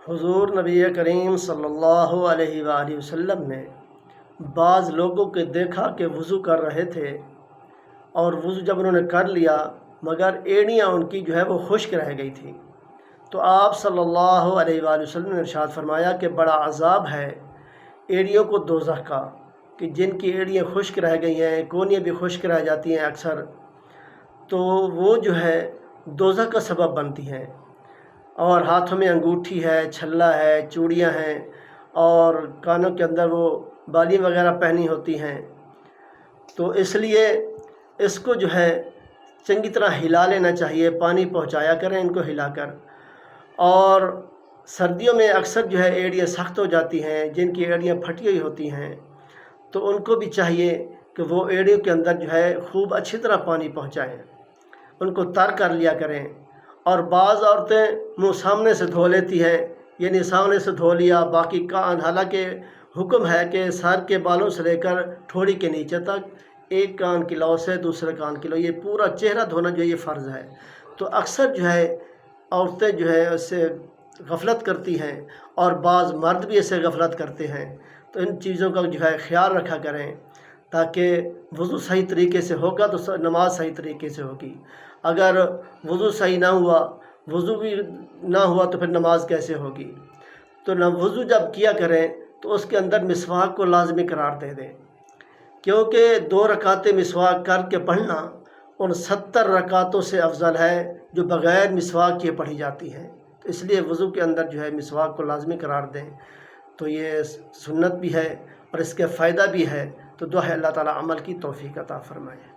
हुजूर नबी करीम सल्लल्लाहु अलैहि वआलिहि वसल्लम ने बाज़ लोगों के देखा कि वज़ू कर रहे थे और वज़ू जब उन्होंने कर लिया मगर एड़ियाँ उनकी जो है वो खुश्क रह गई थी। तो आप सल्लल्लाहु अलैहि वआलिहि वसल्लम ने इरशाद फरमाया कि बड़ा अज़ाब है एड़ियों को दोज़ख का, कि जिनकी एड़ियाँ खुश्क रह गई हैं, कोनियाँ भी खुश्क रह जाती हैं अक्सर, तो वो जो है दोज़ख का सबब बनती हैं। और हाथों में अंगूठी है, छल्ला है, चूड़ियाँ हैं और कानों के अंदर वो बाली वगैरह पहनी होती हैं, तो इसलिए इसको जो है चंगी तरह हिला लेना चाहिए। पानी पहुंचाया करें इनको हिलाकर। और सर्दियों में अक्सर जो है एड़ियाँ सख्त हो जाती हैं, जिनकी एड़ियाँ फटी हुई होती हैं, तो उनको भी चाहिए कि वो एड़ियों के अंदर जो है खूब अच्छी तरह पानी पहुंचाएं, उनको तर कर लिया करें। और बाज़ औरतें मुँह सामने से धो लेती हैं, यानी सामने से धो लिया, बाकी कान, हालांकि हुक्म है कि सर के बालों से लेकर ठोड़ी के नीचे तक एक कान की लौ से दूसरे कान की लौ, ये पूरा चेहरा धोना जो है ये फ़र्ज़ है। तो अक्सर जो है औरतें जो है इससे गफलत करती हैं और बाज़ मर्द भी इससे गफलत करते हैं। तो इन चीज़ों का जो है ख्याल रखा करें ताकि वज़ू सही तरीके से होगा तो नमाज सही तरीके से होगी। अगर वज़ू सही ना हुआ, वज़ू भी ना हुआ तो फिर नमाज कैसे होगी। तो न वज़ू जब किया करें तो उसके अंदर मिसवाक को लाजमी करार दे दें, क्योंकि 2 रकातें मिसवाक करके पढ़ना उन 70 रकातों से अफजल है जो बग़ैर मिसवाक किए पढ़ी जाती हैं। तो इसलिए वज़ू के अंदर जो है मिसवाक को लाजमी करार दें। तो ये सुन्नत भी है और इसके फ़ायदा भी है। तो दुआ है अल्लाह ताला अमल की तौफ़ीक़ अता फ़रमाए।